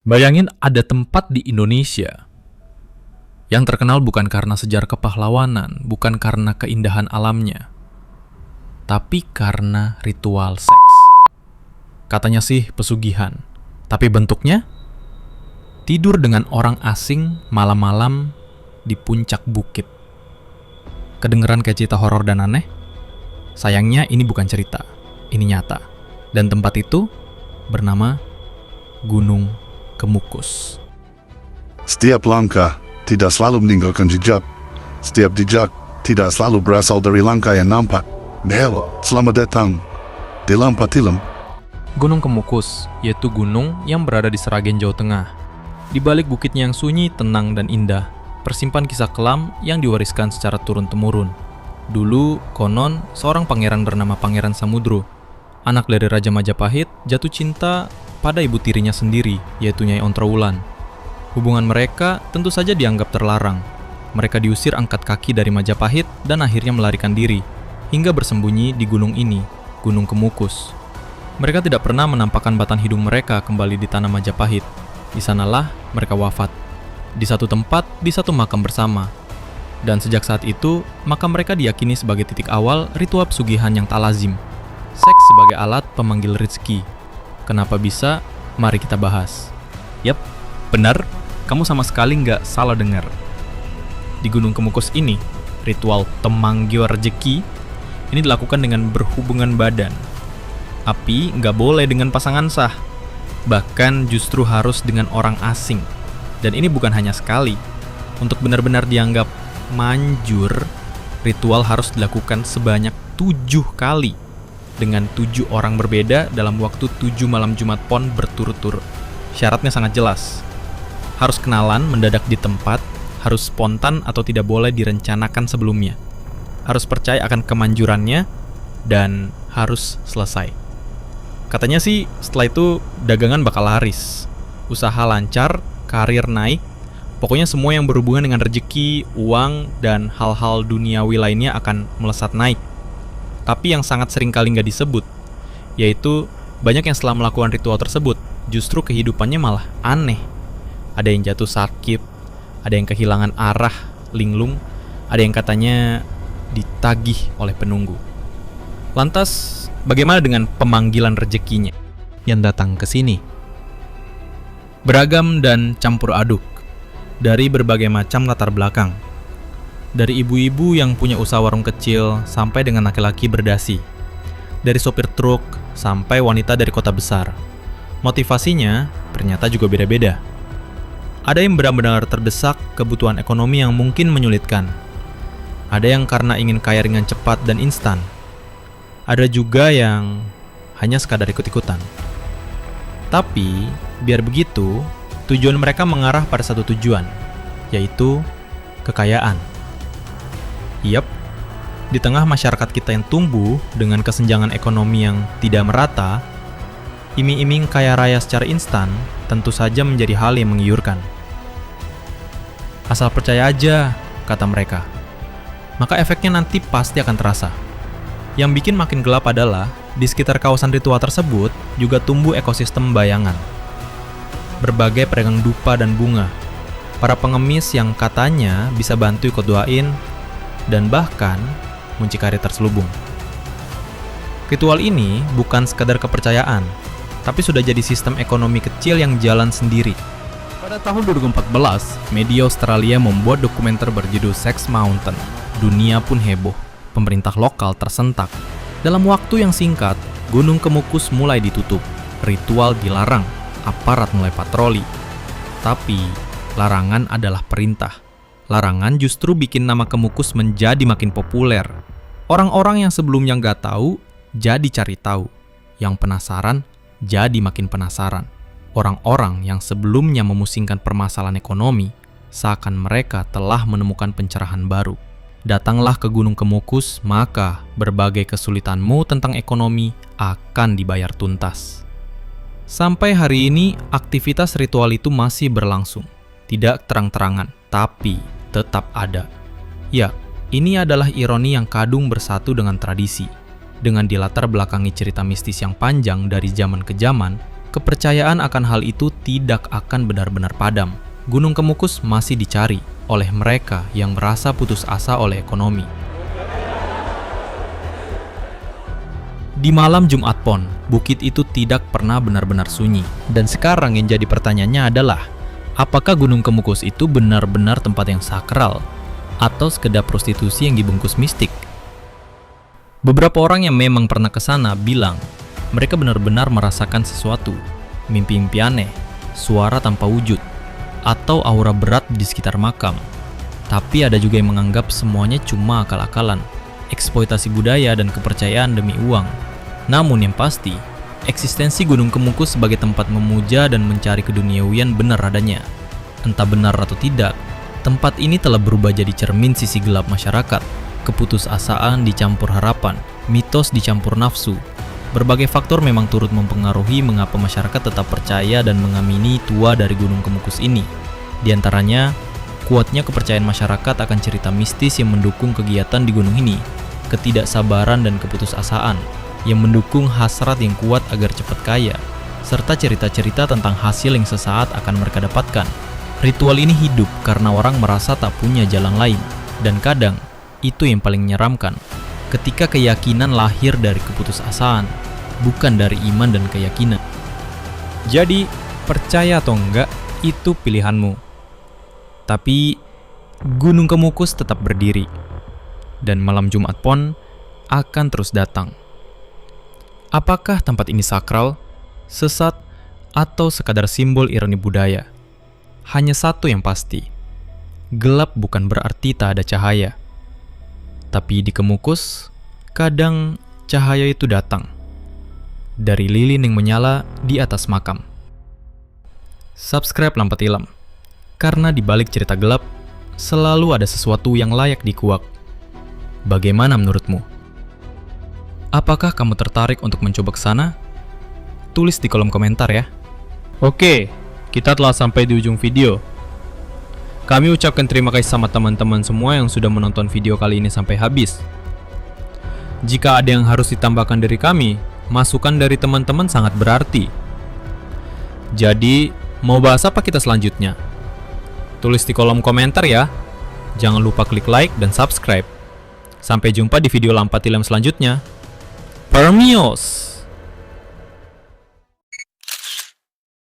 Bayangin ada tempat di Indonesia yang terkenal bukan karena sejarah kepahlawanan, bukan karena keindahan alamnya, tapi karena ritual seks. Katanya sih pesugihan, tapi bentuknya tidur dengan orang asing malam-malam di puncak bukit. Kedengeran kayak cerita horor dan aneh? Sayangnya ini bukan cerita, ini nyata. Dan tempat itu bernama Gunung Kemukus. Setiap langkah tidak selalu meninggalkan jejak. Setiap jejak tidak selalu berasal dari langkah yang nampak. Hello, selamat datang di Lampatilam. Gunung Kemukus, yaitu gunung yang berada di Sragen, Jawa Tengah. Di balik bukitnya yang sunyi, tenang, dan indah, tersimpan kisah kelam yang diwariskan secara turun-temurun. Dulu, konon, seorang pangeran bernama Pangeran Samudro, anak dari Raja Majapahit, jatuh cinta pada ibu tirinya sendiri, yaitu Nyai Ontrowulan. Hubungan mereka tentu saja dianggap terlarang. Mereka diusir angkat kaki dari Majapahit dan akhirnya melarikan diri, hingga bersembunyi di gunung ini, Gunung Kemukus. Mereka tidak pernah menampakkan batang hidung mereka kembali di tanah Majapahit. Di sanalah mereka wafat, di satu tempat, di satu makam bersama. Dan sejak saat itu, makam mereka diyakini sebagai titik awal ritual pesugihan yang tak lazim. Seks sebagai alat pemanggil rezeki. Kenapa bisa? Mari kita bahas. Yap, benar, kamu sama sekali nggak salah dengar. Di Gunung Kemukus ini, ritual pemanggil rezeki ini dilakukan dengan berhubungan badan. Tapi nggak boleh dengan pasangan sah. Bahkan justru harus dengan orang asing. Dan ini bukan hanya sekali. Untuk benar-benar dianggap manjur, ritual harus dilakukan sebanyak 7 kali. Dengan 7 orang berbeda dalam waktu 7 malam Jumat Pon berturut-turut. Syaratnya sangat jelas. Harus kenalan mendadak di tempat, harus spontan atau tidak boleh direncanakan sebelumnya. Harus percaya akan kemanjurannya, dan harus selesai. Katanya sih setelah itu dagangan bakal laris, usaha lancar, karir naik, pokoknya semua yang berhubungan dengan rezeki, uang, dan hal-hal duniawi lainnya akan melesat naik. Tapi yang sangat sering kali nggak disebut, yaitu banyak yang setelah melakukan ritual tersebut, justru kehidupannya malah aneh. Ada yang jatuh sakit, ada yang kehilangan arah, linglung, ada yang katanya ditagih oleh penunggu. Lantas, bagaimana dengan pemanggilan rezekinya yang datang ke sini? Beragam dan campur aduk, dari berbagai macam latar belakang. Dari ibu-ibu yang punya usaha warung kecil sampai dengan laki-laki berdasi. Dari sopir truk sampai wanita dari kota besar. Motivasinya ternyata juga beda-beda. Ada yang benar-benar terdesak kebutuhan ekonomi yang mungkin menyulitkan. Ada yang karena ingin kaya dengan cepat dan instan. Ada juga yang hanya sekadar ikut-ikutan. Tapi, biar begitu, tujuan mereka mengarah pada satu tujuan, yaitu kekayaan. Yap, di tengah masyarakat kita yang tumbuh dengan kesenjangan ekonomi yang tidak merata, iming-iming kaya raya secara instan tentu saja menjadi hal yang menggiurkan. Asal percaya aja, kata mereka. Maka efeknya nanti pasti akan terasa. Yang bikin makin gelap adalah, di sekitar kawasan ritual tersebut juga tumbuh ekosistem bayangan. Berbagai pedagang dupa dan bunga, para pengemis yang katanya bisa bantu ikut doain, dan bahkan muncikari terselubung. Ritual ini bukan sekadar kepercayaan, tapi sudah jadi sistem ekonomi kecil yang jalan sendiri. Pada tahun 2014, media Australia membuat dokumenter berjudul Sex Mountain. Dunia pun heboh, pemerintah lokal tersentak. Dalam waktu yang singkat, Gunung Kemukus mulai ditutup, ritual dilarang, aparat mulai patroli. Tapi, larangan adalah perintah. Larangan justru bikin nama Kemukus menjadi makin populer. Orang-orang yang sebelumnya nggak tahu, jadi cari tahu. Yang penasaran, jadi makin penasaran. Orang-orang yang sebelumnya memusingkan permasalahan ekonomi, seakan mereka telah menemukan pencerahan baru. Datanglah ke Gunung Kemukus, maka berbagai kesulitanmu tentang ekonomi akan dibayar tuntas. Sampai hari ini, aktivitas ritual itu masih berlangsung. Tidak terang-terangan, tapi tetap ada. Ya, ini adalah ironi yang kadung bersatu dengan tradisi. Dengan dilatar belakangi cerita mistis yang panjang dari zaman ke zaman, kepercayaan akan hal itu tidak akan benar-benar padam. Gunung Kemukus masih dicari oleh mereka yang merasa putus asa oleh ekonomi. Di malam Jumat Pon, bukit itu tidak pernah benar-benar sunyi. Dan sekarang yang jadi pertanyaannya adalah, apakah Gunung Kemukus itu benar-benar tempat yang sakral atau sekedar prostitusi yang dibungkus mistik? Beberapa orang yang memang pernah ke sana bilang mereka benar-benar merasakan sesuatu, mimpi-mimpi aneh, suara tanpa wujud, atau aura berat di sekitar makam. Tapi ada juga yang menganggap semuanya cuma akal-akalan, eksploitasi budaya dan kepercayaan demi uang. Namun yang pasti, eksistensi Gunung Kemukus sebagai tempat memuja dan mencari keduniawian benar adanya. Entah benar atau tidak, tempat ini telah berubah jadi cermin sisi gelap masyarakat, keputusasaan dicampur harapan, mitos dicampur nafsu. Berbagai faktor memang turut mempengaruhi mengapa masyarakat tetap percaya dan mengamini tua dari Gunung Kemukus ini. Di antaranya, kuatnya kepercayaan masyarakat akan cerita mistis yang mendukung kegiatan di gunung ini, ketidaksabaran dan keputusasaan yang mendukung hasrat yang kuat agar cepat kaya, serta cerita-cerita tentang hasil yang sesaat akan mereka dapatkan. Ritual ini hidup karena orang merasa tak punya jalan lain, dan kadang itu yang paling menyeramkan, ketika keyakinan lahir dari keputusasaan, bukan dari iman dan keyakinan. Jadi, percaya atau enggak, itu pilihanmu. Tapi, Gunung Kemukus tetap berdiri, dan malam Jumat Pon akan terus datang. Apakah tempat ini sakral, sesat, atau sekadar simbol ironi budaya? Hanya satu yang pasti, gelap bukan berarti tak ada cahaya. Tapi di Kemukus, kadang cahaya itu datang dari lilin yang menyala di atas makam. Subscribe Lampat Ilham, karena di balik cerita gelap, selalu ada sesuatu yang layak dikuak. Bagaimana menurutmu? Apakah kamu tertarik untuk mencoba ke sana? Tulis di kolom komentar ya. Oke, kita telah sampai di ujung video. Kami ucapkan terima kasih sama teman-teman semua yang sudah menonton video kali ini sampai habis. Jika ada yang harus ditambahkan dari kami, masukan dari teman-teman sangat berarti. Jadi, mau bahas apa kita selanjutnya? Tulis di kolom komentar ya. Jangan lupa klik like dan subscribe. Sampai jumpa di video Lampat Ilham selanjutnya. Permios!